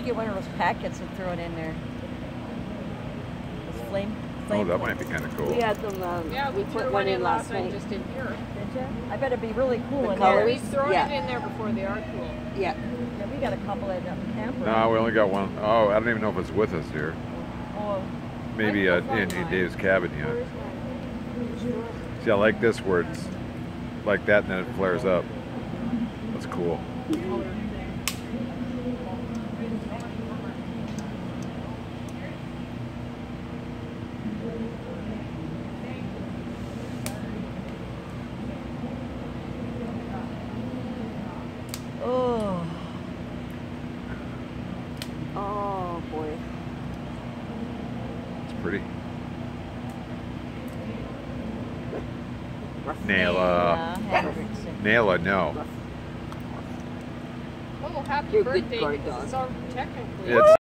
get one of those packets and throw it in there. Those flame Oh, that might be kind of cool. We had them. Yeah, we put one in last night, just in here. Did you? I bet it'd be really cool in Yeah, there. we've thrown it in there before. They are cool. Yeah. Yeah, we got a couple at the camper. No, we only got one. Oh, I don't even know if it's with us here. Oh. Maybe in Dave's cabin yet. See, I like this where it's like that and then it flares up. That's cool. Oh. Oh boy. It's pretty. Nayla. Nayla, no. Oh, happy You're a good birthday, guard because dog. it's our technically. It's